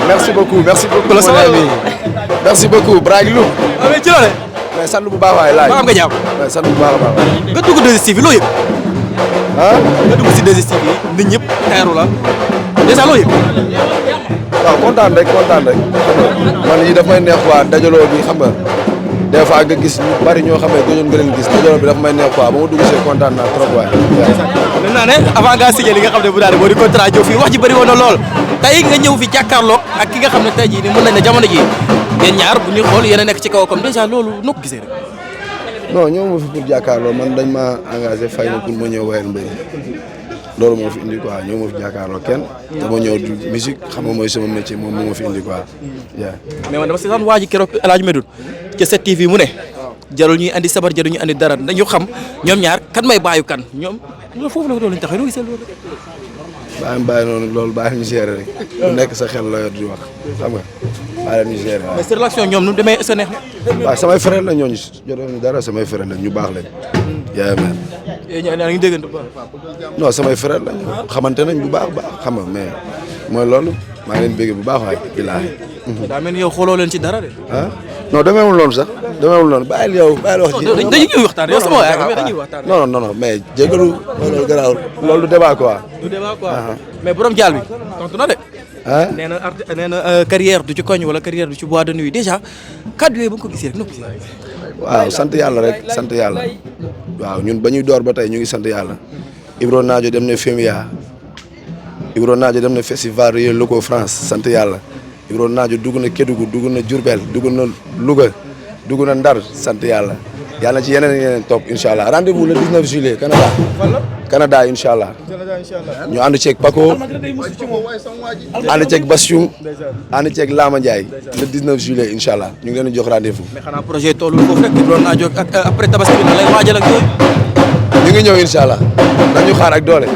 merci beaucoup merci beaucoup Bragg Lou. mais ci loole. mais sant bu baax waay laaj. am nga jàmm. mais sant bu baax a baax. nga dugg 2STV loo yëg. nga dugg si 2STV nit ñëpp teeru la déjà loo yëg. waaw kontaan rek man yi daf may neex quoi dajaloo bi xam nga des fois nga gis ñu bari ñoo xam ne gëjoon nga leen gis dajaloo bi daf may neex quoi ba ma dugg see kontaan naa trop waay. mën naa ne avant ngaa signé li nga xam ne bu daal moo di contrat ñëw fii wax ji bëri woon na lool tey nga ñëw fi jàkkaarloog ak ki nga xam ne tey jii ni mën nañ ne jamono jii yéen ñaar bu ñuy xool yéen a nekk ci kaw comme déjà loolu noo ko gisee rek. non ñëw ma fi pour jàkkaarloo man dañ ma engagé fay na pour ma ñëw wayal mbëri loolu moo fi indi quoi ñëw ma fi jàkkaarloo kenn dama ñëw du musique xam nga mooy sama métier moom moo ma fi indi quoi. mais man dama seetaan waa ji keroog El Hadj Medoune ca 7TV mu ne jarul ñuy andi sabar jarul ñuy andi dara dañu xam ñoom ñaar kan may bàyyu kan ñoom loolu foofu la ko doon lañ taxee loo gisee loolu. bàyyi noonu loolu bàyyi ñu gérer rek ku nekk sa xel la yor di wax xam nga bàyyi ñu gérer waaw. mais sa relation ñoom nu demee sa neex na. waaw samay frère la ñooñu jotoon dara samay frère la ñu baax lañ. yaa ngi yéen a ngi déggante bu baax. non samay frère la ñu xamante nañ bu baax xam nga mais mooy loolu maa ngi leen bëgg bu baax waay billaahi. daa mel ni yow xooloo leen ci dara de. non demeewul noonu sax demeewul noonu bàyyil wax ji. dañuy waxtaan yow sama waay mais dañuy waxtaan. non mais jégalu loolu garaawul loolu du débat quoi. du débat quoi mais borom jaal bi tontu na de. nee na carrière du ci koñ wala carrière du ci boîte de nuit déjà kaddu yooyu ba nga ko gisee rek noo ko gisee. waaw sant yàlla rek sant yàlla waaw ñun ba ñuy door ba tey ñu ngi sant yàlla. Ibro Nadio dem na FEMIA Ibro Nadio dem na festival Rio Loco France sant yàlla. Ibro Nadio dugg na Kédougou dugg na Diourbel dugg na Louga dugg na Ndar sant yàlla yàlla na ci yeneen topp incha allah rendez-vous le 19 juillet Canada incha allah ñu ànd ceeg Paco ànd ceeg Bassioum ànd ceeg Lama Ndiaye le 19 juillet incha allah ñu ngi leen di jox rendez-vous. mais xanaa projet toolu foofu rek Ibro Nadio ak après tabaski bi lay waajal ak yooyu. ñu ngi ñëw incha allah nañu xaar ak doole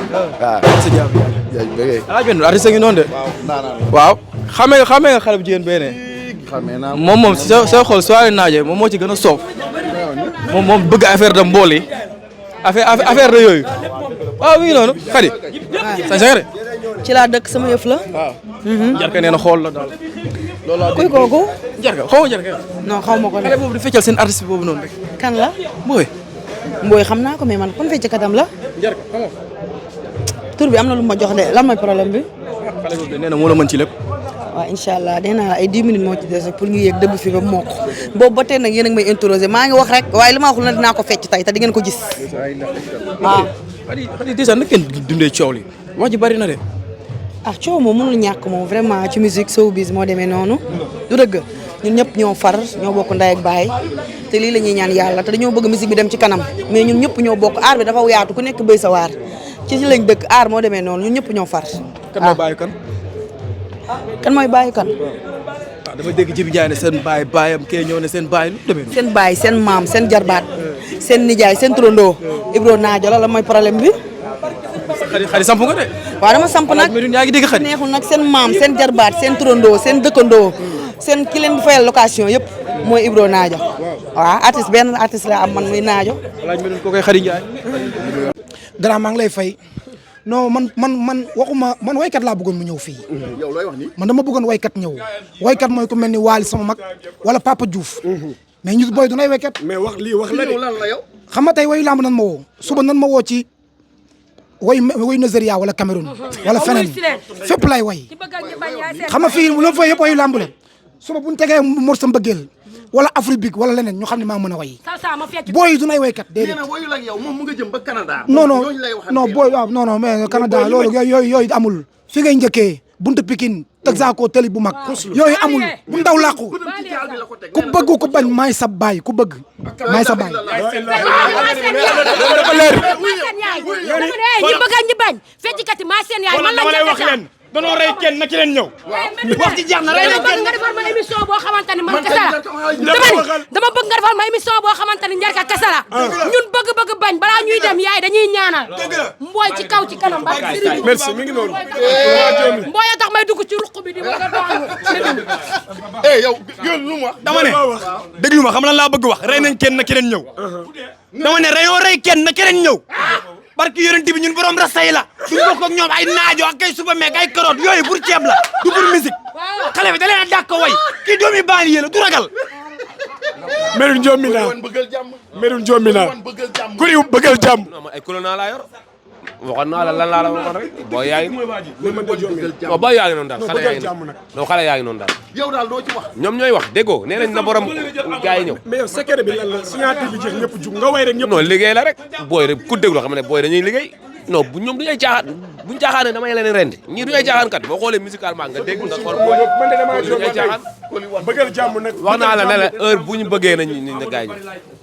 waaw. artiste ngi noonu de. waaw. xamee nga xale bu jigéen bee ne. moom si soo xool soirée naaje moom moo ci gën a soof moom bëgg affaire de mbool yi affaire de yooyu waaw mi ngi noonu xadi sa sangare ci laa dëkk sama yëf la. waaw. Njarka nee na xool la daal. kuy kooku. Njarka xaw ma Njarka. non xaw ma ko ne. xale boobu di feccal seen artiste boobu noonu rek. kan la. Mboy xam naa ko mais man kon fecc katam la. Njarka xam nga. tur bi am na lu ma jox de lan mooy problème bi. xale boobu de nee na moo la mën ci lépp. waaw incha allah nee naa ay 10 minutes moo ci des pour ñu yéeg dëbb fi ba mokk boobu ba tey nag yéen a ngi may interroger maa ngi wax rek waaye li ma waxul na dinaa ko fecc tey te di ngeen ko gis. waaw. xadi déjà nag ngeen dundee coow li wax ji bari na de. coow moom mënul ñàkk moom vraiment ci musique showbiz moo demee noonu du dëgg ñun ñëpp ñoo far ñoo bokk ndey ak baay te lii la ñuy ñaan yàlla te dañoo bëgg musique bi dem ci kanam mais ñun ñëpp ñoo bokk aar bi dafa yaatu ku nekk béy sa waar ci lañ dëkk aar moo demee noonu ñun ñëpp ñoo far. kan moo bàyyi kan. kan mooy bàyyi kan. waaw dama dégg Jibi Ndiaye ne seen baayam kee ñëw ne seen baay lu demee noonu. seen baay seen maam seen jarbaat seen nijaay seen turandoo Ibro Nadio la mooy problème bi. xadi samp nga de. waaw dama samp nag yaa ngi dégg xadi neexul nag seen maam seen jarbaat seen turandoo seen dëkkandoo seen ki leen di fayal location yëpp mooy Ibro Nadio. waaw artiste benn artiste la am man muy Nadio. laaj ma doon ko koy Xadi Ndiaye. dara maa ngi lay fay. non man waxuma man waykat laa bëggoon mu ñëw fii. yow looy wax ni man dama bëggoon waykat ñëw waykat mooy ku mel ni Waly sama mag wala Papa Diouf. mais ñu booy du nay waykat. mais wax la de lan la yow. xam nga tey wayu lamb nan ma woo suba nan ma woo ci wayu Nigeria wala Cameroun wala feneen fépp lay way xam nga fii lu fa yëpp wayu lamb la suba bu ñu tegee mor sa mbëggeel wala Afrique wala leneen ñu xam ne maa mën a way booy du nay waykat déedéet. nee na wayu la ak yow moom mu nga jëm ba Canada. non booy waaw non mais Canada loolu yooyu amul fi ngay njëkkee buntu Pikine Texaco tali bu mag yooyu amul bu ndaw làqu ku bëgg ku bañ maay sa baay ku bëgg maay sa baay. ñi bëgg ak ñi bañ feccikat yi maa seen yaay man la wax leen danoo rey kenn na ci leen ñëw wax ci jeex na rey leen kenn nga defal ma émission boo xamante ni man kese la dama bëgg nga defal ma émission boo xamante ni Njarka kese la ñun bëgg bañ balaa ñuy dem yaay dañuy ñaanal mbooy ci kaw ci kanam ba merci mi ngi noonu mbooy a tax may dugg ci ruq bi di bëgg a doxal yow lu mu wax dama ne déglu ma xam lan laa bëgg wax rey nañ kenn na keneen ñëw dama ne reyoo rey kenn na keneen ñëw barki yonent bi ñun borom rasta yi la duñ bokk ak ñoom ay naajo ak ay suba meek ay carotte yooyu pour ceeb la du pour musique xale bi da leen a dàq ko way kii doomi baali yéen du ragal. Medoune Ndiome Mina Medoune Ndiome Mina ku ni bëggal jàmm. non man ay colonna laa yor waxoon naa la lan laa la waxoon rek boo yaa ngi non boo yaa ngi noonu daal xale yaa ngi noonu non xale yaa ngi noonu daal yow daal doo ci wax ñoom ñooy wax déggoo nee nañ na borom gars yi ñëw mais yow secret bi lan la signature bi jeex ñëpp jug nga way rek ñëpp. non liggéey la rek booy rek ku déglu xam ne booy dañuy liggéey non bu ñoom du ñuy caaxaan buñ caaxaanee damay leen rendi ñii du ñuy caaxaan kat boo xoolee musicalement nga dégg nga xool booy man de damaa du ñuy caaxaan bëggal jàmm nag. wax naa la ne la heure bu ñu bëggee nañ ni ne gars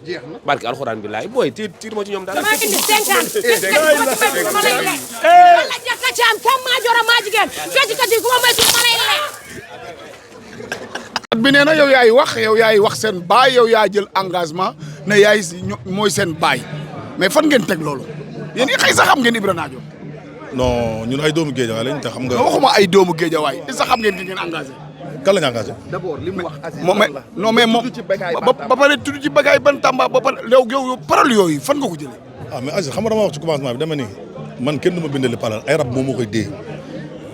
yi barki alxuraan billaay booy tiir ma ci ñoom daal dama indi 50 dama lay lekk wala jaka ci am kam maa jora maa jigéen feccikat yi ku ma may su ma lay lekk bi nee na yow yaay wax seen baay yow yaa jël engagement ne yaay mooy seen baay mais fan ngeen teg loolu yéen i xëy sax xam ngeen Ibra Nadio non ñun ay doomu géejawaay lañ te xam nga. waxuma ay doomu géejawaay i sax xam ngeen ki ngeen engagé kan la ñu engagé. d'abord li mu wax non mais moom ba pare tudd ci Bagaye Bantamba ba pare yow parole yooyu fan nga ko jëlee ah mais Aziz xam nga dama wax ci commencement bi dama ni man kenn du ma bindali parole ay rab moom moo koy dee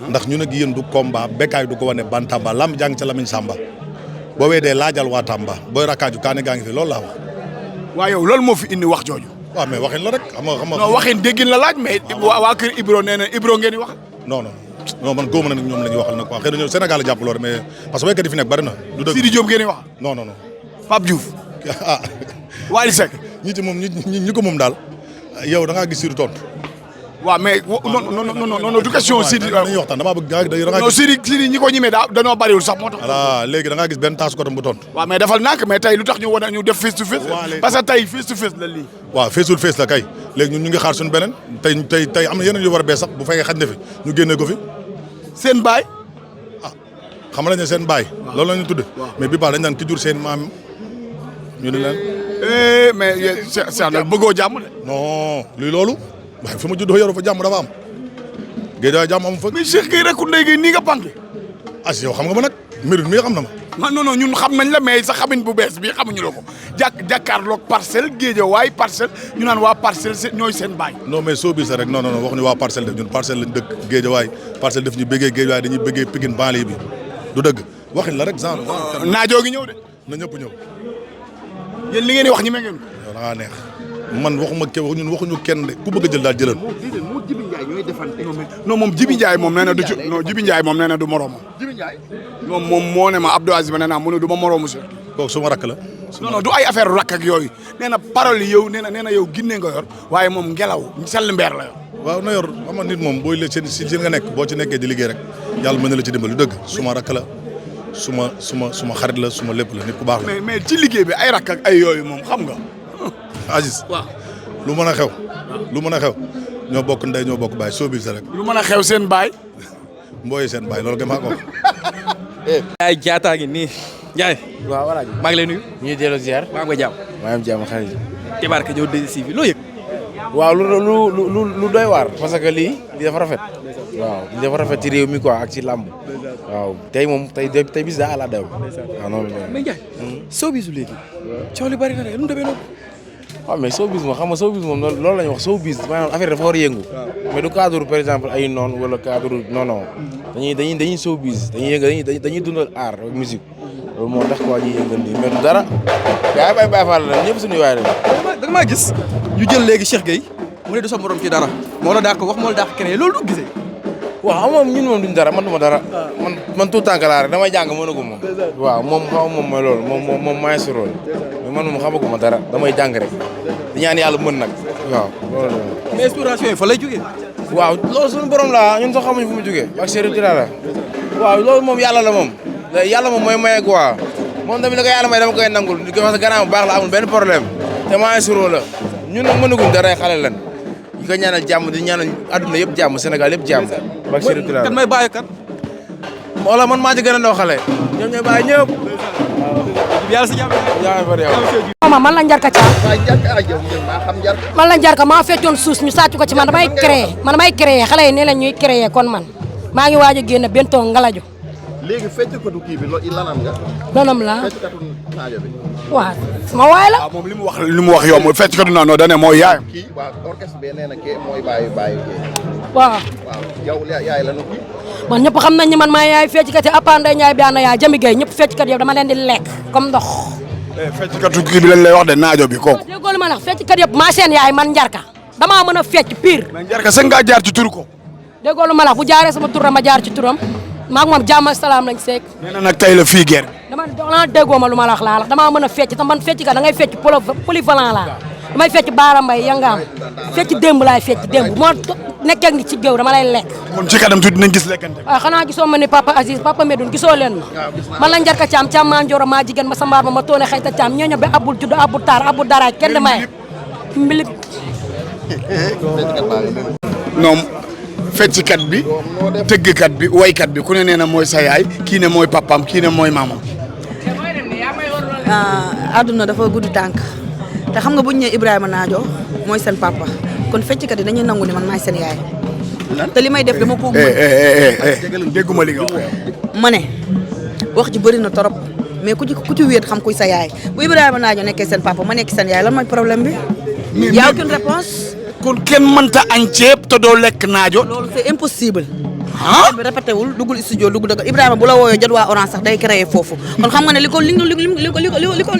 ndax ñun ak yéen du combat Bécaye du ko wane Bantamba lam jàng ca Lamine Samba boo weedee laajal waa Tamba booy rakkaaju kaane gaa ngi fi loolu laa wax. waaw yow loolu moo fi indi wax jooju. waaw mais waxin la rek xam nga. non waxin déggin la laaj mais waa kër Ibro nee na Ibro ngeen di wax. non man góob na ne ñoom la ñuy waxal nag quoi xëy na ñoom Sénégal la jàpp loolu mais parce que béykat yi fi nekk bari na. du dëgg Sidi Diop ngeen di wax. non. Pape Diouf. ah. Wally Seck. ñi ko moom daal yow da ngaa gis Sidi tontu. waaw mais non du question Sidi. dañuy waxtaan damaa bëgg da nga non Sidi ñi ko ñimee dañoo bariwul sax moo tax. voilà léegi da ngaa gis benn taasu kotam bu tontu. waaw mais dafal nànk mais tey lu tax ñu def face to face. parce que tey face to face la lii. waaw face to face la kay léegi ñun ñu ngi xaar suñu beneen tey am na yeneen yu war a bee sax bu fekkee xaj na fi ñu génne ko fi. seen baay. ah xam nga ne seen baay. loolu la ñu tudd. mais bi baax dañ naan ki jur seen maam ñu ne leen. mais Cheikh nag bëggoo jàmm de. non luy loolu waaye fi ma juddoo yoroo fa jàmm dafa am géej jàmm amu fa. mais Cheikh Gueye rek ku ndey nii nga pànk. as yow xam nga ma nag Medoune mi xam na ma. non ñun xam nañ la mais sa xamin bu bees bi xamuñu la ko jàkkaarloog Parcelles Guédiawaye Parcelles ñu naan waa Parcelles ñooy seen baay. non mais soo bis rek non waxuñu waa Parcelles def ñun Parcelles lañ dëkk Guédiawaye Parcelles def ñu bëggee Guédiawaye dañuy bëggee Pikine banlieue bi du dëgg waxin la rek genre. naajoo gi ñëw de. na ñëpp ñëw. yéen li ngeen di wax ñi me ngeen ko. yow da ngaa neex man waxuñu kenn de ku bëgg a jël daal jëlal. moo Jibi Ndiaye ñooy defante. non moom Jibi Ndiaye moom nee na du ci non Jibi Ndiaye moom nee na du moroomam. Jibi Ndiaye. non moom moo ne ma Abdou Aziz ma nee naa mu ne du ma moroomu si. kooku suma rakk la. non du ay affaire rakk ak yooyu nee na parole yi yow nee na yow ginne nga yor waaye moom ngelaw sell mbeer la yor. waaw na yor xam nga nit moom booy la si nga nekk boo ci nekkee di liggéey rek yàlla mën na la ci dimbali dëgg suma rakk la suma xarit la suma lépp la nit ku baax la. mais ci liggéey bi ay rakk ak ay yooyu moom xam nga. Aziz. waaw lu mën a xew. ñoo bokk ndey ñoo bokk baay soo bis rek. lu mën a xew seen baay. mbooy seen baay loolu kay maa ko wax. ay jaataa ngi nii Ndiaye. waaw voilà. maa ngi lay nuyu. ñu ngi delloo ziar. maa ngi koy jàmm. maa ngi am jàmm xarit. Tibarka ñëw 2STV loo yëg. waaw lu doy waar. parce que lii dafa rafet. waaw lii dafa rafet ci réew mi quoi ak ci làmb. waaw tey moom tey bis daa àlla daw. waaw noonu la. mais Ndiaye. soo bisu léegi. coow li bari na de lu mu demee noonu. waaw mais showbiz moom xam nga showbiz moom loolu la ñuy wax showbiz maanaam affaire dafa war a yëngu. mais du cadre par exemple ay noon wala cadre non dañuy showbiz dañuy dundal art ak musique loolu moo tax quoi ñuy yëngal nii mais du dara. yaa ngi Baye Fall la ñëpp suñuy waay la. da nga maa gis ñu jël léegi Cheikh Gueye mu ne du sa morom ci dara moo la daa ko wax moo la daa ko keneen loolu du gisee. waaw moom ñun moom duñ dara man duma dara. man tout tànk laa rek damay jàng mënagum moom. waaw moom xaw moom mooy loolu moom maa ngi si rôle mais man moom xamaguma dara damay jàng rek di ñaan yàlla mën nag waaw loolu mais inspiration yi fa lay jógee. waaw loolu suñu borom la ñun sax xamuñu fu mu jógee ak Serigne Tira la waaw loolu moom yàlla la moom mooy maye quoi moom tamit la ko yàlla may dama koy nangul di ko wax gannaaw bu baax la amul benn problème te maa ngi si rôle la ñun nag mënaguñ dara ay xale lan ñu koy ñaanal jàmm di ñaanal adduna yëpp jàmm Sénégal yëpp jàmm ak Serigne Tira kan may bàyyi kan. wala man maa ci gën a ndaw xale ñoom ñooy bàyyi ñëpp yàlla si jàmm. yaa ngi bari yow. man la Njarka Thiam. man la Njarka maa feccoon suus ñu sàcc ko ci man damay créer xale yi nee nañ ñuy créer kon man maa ngi waaj a génn bentoo ngalajo. léegi feccukatu kii bi lanam nga. lanam la feccukatu naajo bi. waaw sama waay la. waaw moom li mu wax yow mooy feccukatu naanoo da ne mooy yaayam. kii waaw orchestre bi nee na kii mooy baayu kii. waaw yow yaay la nu kii. man ñëpp xam nañ ni man maa yaay fecckat yi Apanda Ndiaye bi ànd yaay Jami Gueye ñëpp fecckat yëpp dama leen di lekk comme ndox. fecckatu kii bi lañ lay wax de naajo bi kooku. déggoo li ma wax fecckat yëpp maa seen yaay man njarka damaa mën a fecc pire. mais njarka sëñ nga jaar ci tur ko. déggoo lu ma la wax bu jaaree sama tur ma jaar ci turam maa ngi moom jàmm salaam lañ seek. nee na nag tey la fii guerre. dama déggoo ma lu ma la wax laa la damaa mën a fecc te man fecckat da ngay fecc polyvalent laa damay fecc Baara Mbaye yangaam fecc démb laay fecc démb moo nekkee ni ci géew dama lay lekk. kon ci kanam tuuti nañ gis lekkante. waaw xanaa gisoo ma ni papa Aziz papa Medoune gisoo leen ma man la njarka caam caam maa njooro maa jigéen ma sa mbaar ma toone xëyta caam ñooñu ba abul judd abul taar abul daraaj kenn de maye mbilip non fecckat bi tëggkat bi waykat bi ku ne nee na mooy sa yaay kii ne mooy papaam kii ne mooy maamam. àdduna dafa gudd tànk te xam nga bu ñu nee Ibrahima Naajo mooy seen papa kon fecckat yi dañuy nangu ni man maay seen yaay te li may def dama ko dégguma li nga wax. ma ne wax ji bëri na torop mais ku ci wéet xam kuy sa yaay bu Ibrahima Naajo nekkee seen papa ma nekk seen yaay lan mooy problème bi. y a aucune réponse. kon kenn mënta añ ceeb te doo lekk naajo. loolu c'est impossible. ah bi répété wul duggul studio dugg dëgg Ibrahima bu la wooyoo jot waa Orange sax day créé foofu kon xam nga ne li ko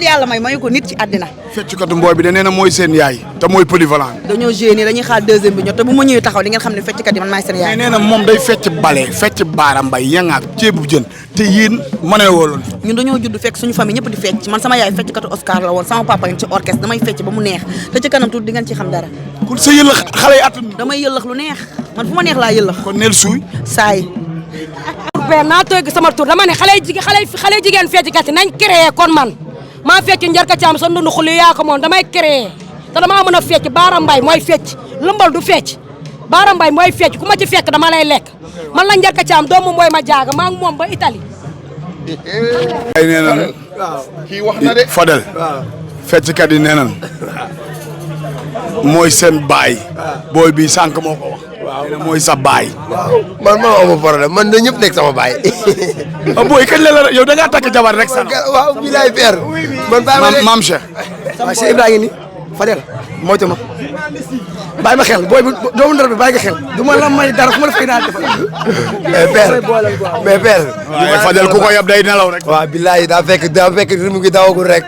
yàlla may mayu ko nit ci àddina. feccukatu mbooy bi de nee na mooy seen yaay te mooy polyvalent. dañoo génie dañuy xaar deuxième bi ñor te bu ma ñëwee taxaw di ngeen xam ne fecckat yi man maay seen yaay. mais nee na moom day fecc bale fecc Baara Mbaye yangaak ceebu jën te yéen mënee wooloon. ñun dañoo judd fekk suñu famille ñëpp di fecc man sama yaay fecckatu Oscar la woon sama papa ngi ci orchestre damay fecc ba mu neex te ci kanam tuuti di ngeen ci xam dara. kon sa yëllax xale yi attanu. damay yëllax lu neex man fu ma neex laa yëllax. kon neel suuy. saay. père naa tëgg sama tur dama ne xale jigéen fecckat yi nañ créé kon man maa fecc njarka caam sa ndundu xuli yaa ko moom damay créé te damaa mën a fecc Baara Mbaye mooy fecc lëmbal du fecc Baara Mbaye mooy fecc ku ma ci fekk dama lay lekk man la njarka caam doomu mbooy ma jaaga maa ngi moom ba Italie. ay nee nan kii wax na de Fadel fecckat yi nee nan mooy seen baay booy bi sànq moo ko wax. waaw mooy sa baay. man amu problème man de ñëpp nekk sama baay. booy kañ la yow da ngaa takk jabar rek sax. waaw bii laay peer. man bàyyi maam Cheikh. waaw Cheikh Ibrahima ni Fadel moytu ma bàyyi ma xel booy bu doomu ndar bi bàyyi nga xel du ma la may dara fu ma def kay naa defal. mais père. waaye Fadel ku ko yab day nelaw rek. waaw billahi daa fekk mu ngi dawagul rek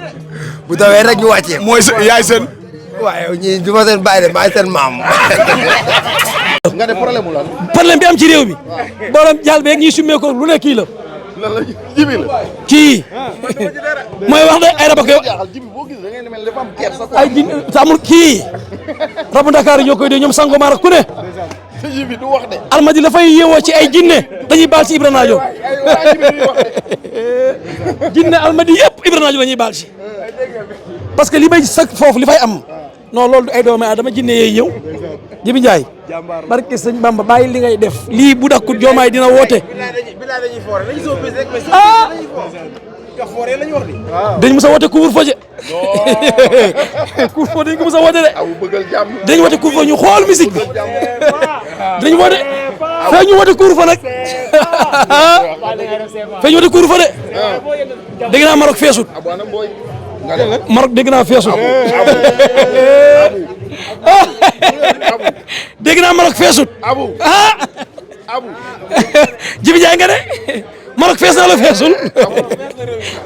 bu dawee rek ñu wàccee. mooy yaay seen. waaye ñii du ma seen bàyyi de maay seen maam. nga ne problème mu lan. problème bi am ci réew mi borom jàll beeg ñuy summee ko lu ne kii la. lan la jibi la. kii mooy wax de ay rab ak yow ay ji amul kii rabu Dakar ñoo koy dee ñoom Sangomar ak ku ne. jibi du wax de. almadi dafay yeewoo ci ay jinne dañuy baal ci Ibra Naajo jinne almadi yëpp Ibra Naajo la ñuy baal ci parce que li may sax foofu li fay am non loolu ay doomu aadama jinne yee ñëw Jibi Njaay barke sëñ Bamba bàyyi li ngay def lii bu dakkut Diomaye dina woote ah dañ mës a woote couvre-feu je couvre-feu dañ ko mës a woote de dañ woote couvre-feu ñu xool musique bi dañ woote fee ñu woote couvre-feu nag fee ñu woote couvre-feu de dégg naa Maroc feesut Maroc dégg naa feesut dégg naa Maroc feesut ah Jibi Njaay nga ne Maroc fees na la feesul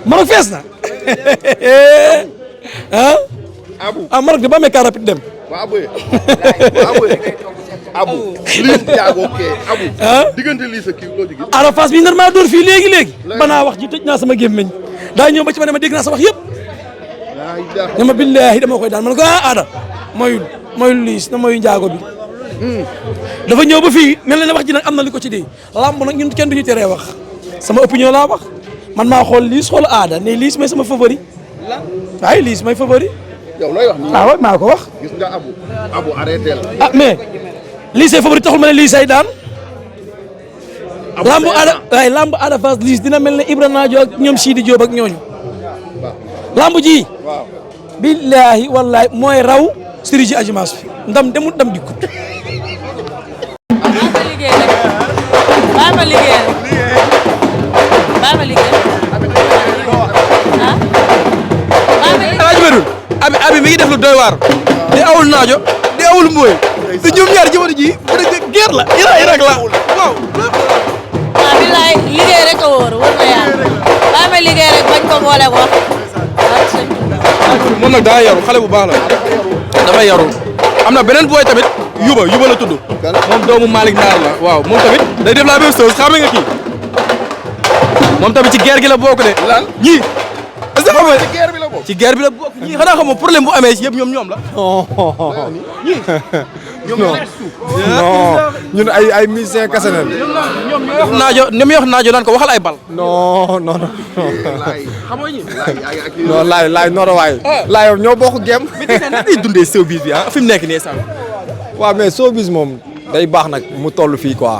Maroc fees na ah Maroc de ba amee car rapide dem diggante lii sa kii loo ci gis. Arafas bi nar maa door fii léegi banaa wax ji tëj naa sama gémmiñ daa ñëw ba ci ma ne ma dégg naa sa wax yëpp ne ma billaahi dama koy daan ma ne ko aada mooy liis na mooy njaago bi dafa ñëw ba fii mel na ne wax ji nag am na li ko ci dee lamb nag ñun kenn duñu teree wax sama opinion laa wax man maa xool liis xool aada ne liis may sama favori waaye liis may favori yow looy wax nii waaw maa ko wax gis nga abu arrêté la ah mais liis say favori taxul ma ne liis say daan lamb aada waaye lamb aada Fass liis dina mel ne Ibra Naajo ak ñoom Sidi Diop ak ñooñu lamb ji billaahi wallaahi mooy raw Sëriñ ji Ajimaas fi ndam demul ndam dikkut bàyyi ma liggéey Alaaji Medoune abi mi ngi def lu doy waar di awul naajo di awul mbooy te ñoom ñaar jamono ji bu dee guerre la Irak la waaw waaw billaay liggéey rek a wóor na yàlla baa may liggéey rek bañ ko boole ko moom nag daa yaru xale bu baax la dafa yaru am na beneen booy tamit yuba la tudd moom doomu Malick Naar la waaw moom tamit day def la même chose xame nga kii moom tamit ci guerre gi la bokk de ñii est-ce que xam nga ci guerre bi la bokk ñii xanaa xam nga problème bu amee yëpp ñoom la ñii non ñun ay musiciens kese nañ. ñoom ñooy wax naajo naan ko waxal ay bal. non. xamoo ñi. non laay nooro waay. laay yow ñoo bokk gem. mais tey nan lay dundee showbiz bi fi mu nekk nii sax. waaw mais showbiz moom day baax nag mu toll fii quoi.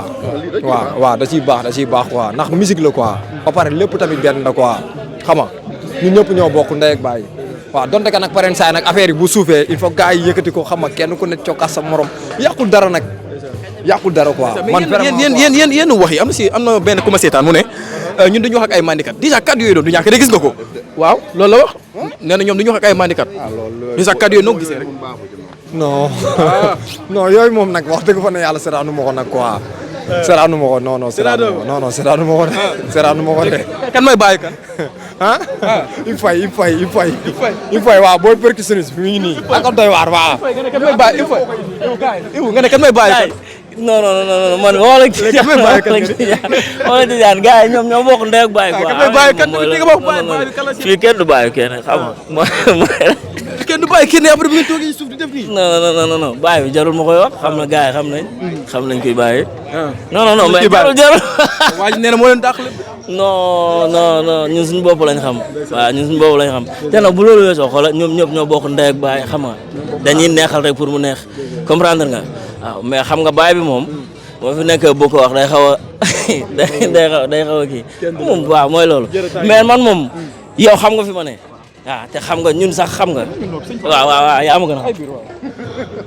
waaw da ciy baax quoi ndax musique la quoi. ba pare lépp tamit benn la quoi xam nga ñun ñëpp ñoo bokk ndey ak baay. waaw donte que nag pareen saay nag affaire yi bu suufee il faut gars yi yëkkati ko xam nga kenn ku ne cokkaas sa morom yàqul dara nag yàqul dara quoi. man vraiment yéen wax yi am na benn ku ma seetaan mu ne ñun dañu wax ak ay mandikat déjà kàddu yooyu doon du ñàkk de gis nga ko waaw loolu la wax nee na ñoom dañu wax ak ay mandikat déjà kàddu yooyu noo gisee rek. non yooyu moom nag wax dëgg fa ne yàlla seetaanu ma ko nag quoi. seetaanu ma ko non seetaanu ma ko de. kan mooy bàyyi kan. ah il fay waaw booy percussionniste mi ngi nii. ak doy waar waaw. kan mooy bàyyi nga ne kan mooy bàyyi kan. non man wala Tidiane gars yi ñoom ñoo bokk ndey ak bàyyi quoi. kan mooy bàyyi kan li nga wax bàyyi kan la si. fii kenn du bàyyi kenn xam nga. kenn du bàyyi kenn après bi ngeen toogee suuf di def nii. non bàyyi bi jarul ma koy wax xam na gars yi xam nañ koy bàyyi. non mais jarul. waa ji nee na moo leen dàq lépp. non ñun suñu bopp lañ xam. waaw ñun suñu bopp lañ xam te nag bu loolu weesoo xoolal ñoom ñëpp ñoo bokk ndey ak bàyyi xam nga dañuy neexal rek pour mu neex comprendre nga waaw mais xam nga baay bi moom moo fi nekk bu ko wax day xaw a day xaw a kii moom waaw mooy loolu mais man moom yow xam nga fi ma ne waaw te xam nga ñun sax xam nga waaw yaa ma gën a xam.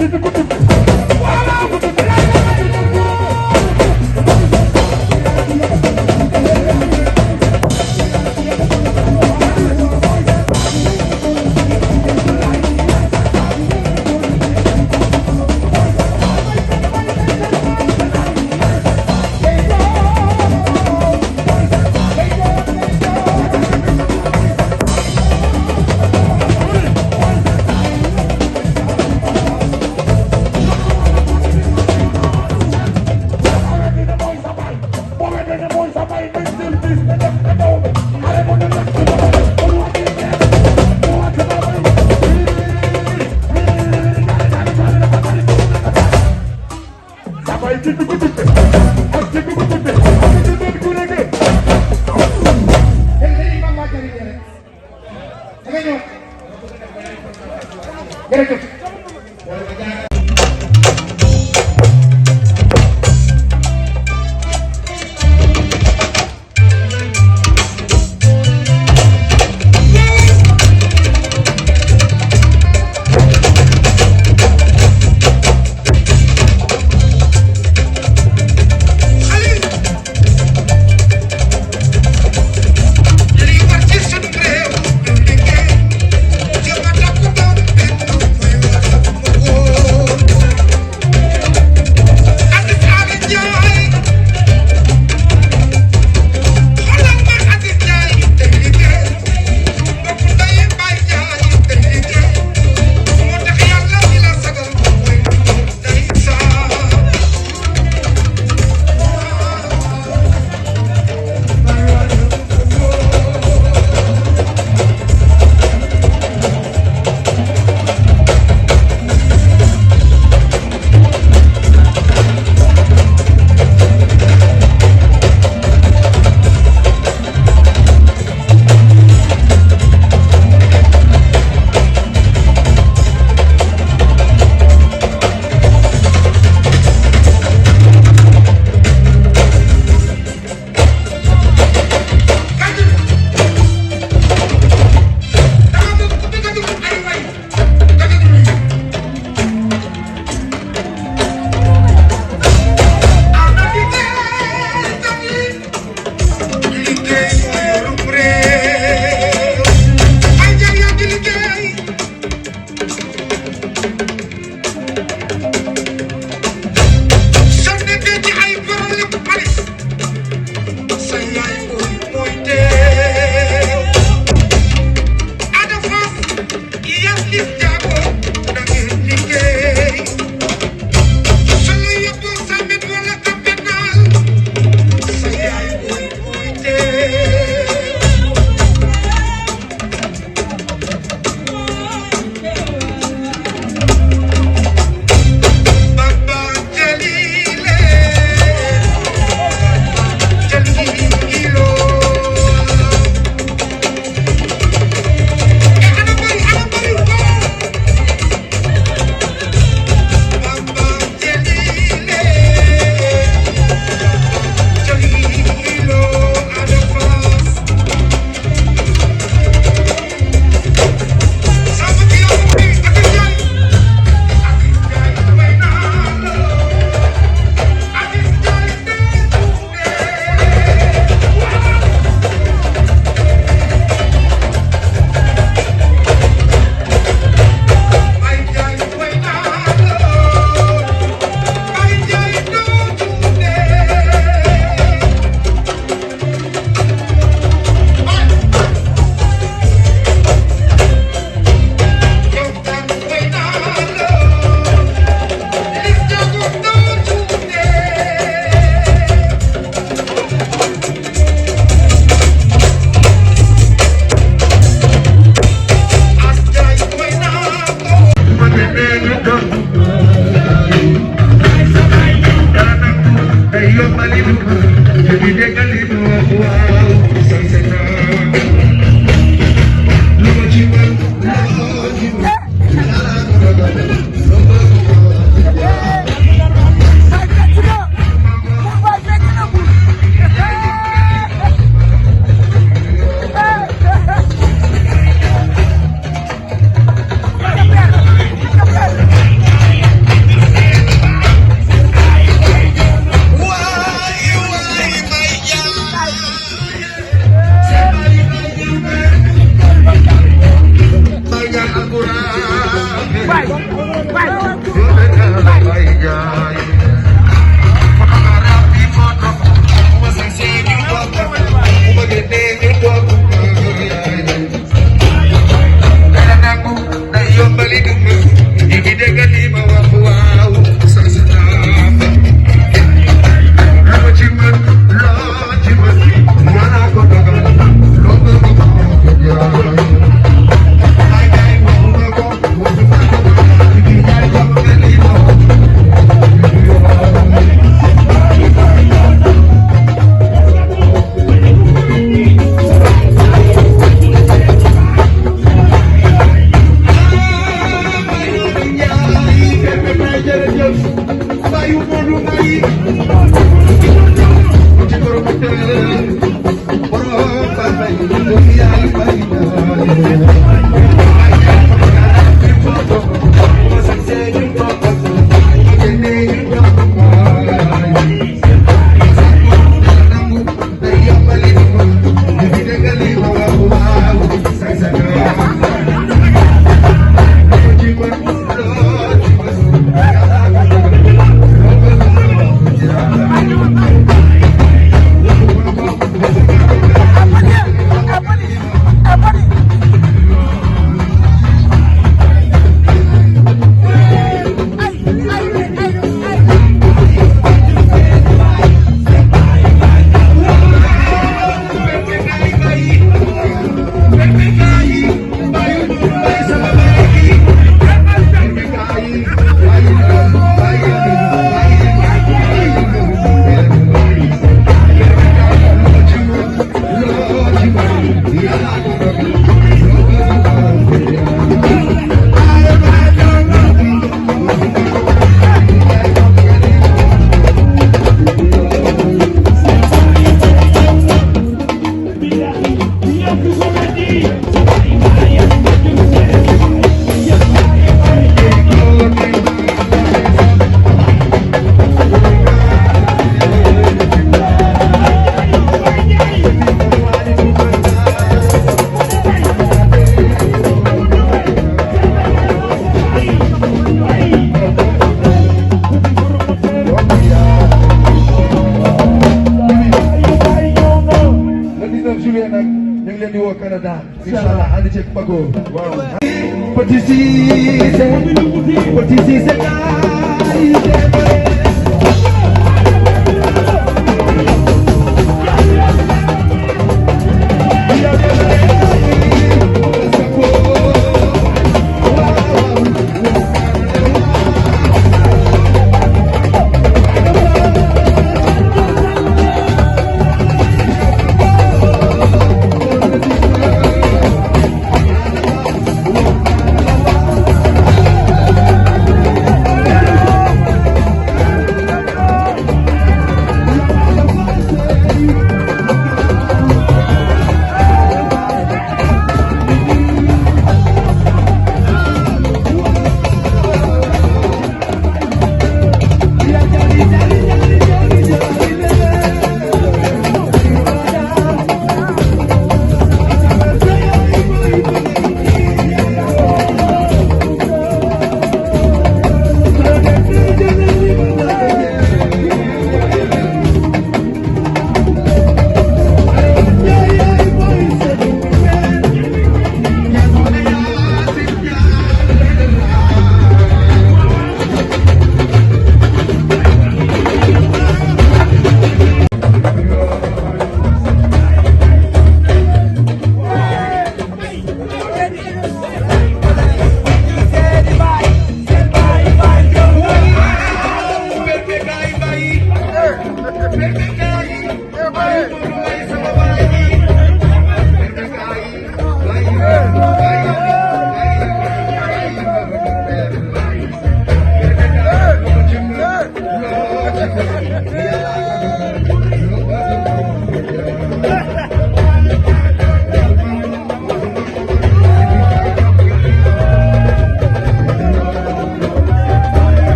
Thank you.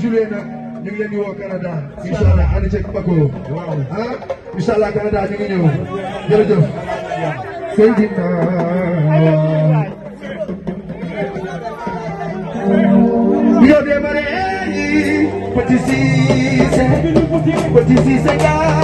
juillet nag ñu ngi leen di woo Canada incha allah ànd ceeg Paco waaw ah incha allah Canada ñu ngi ñëw jërëjëf Seydina yo demare Petit Cissé gari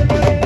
bye.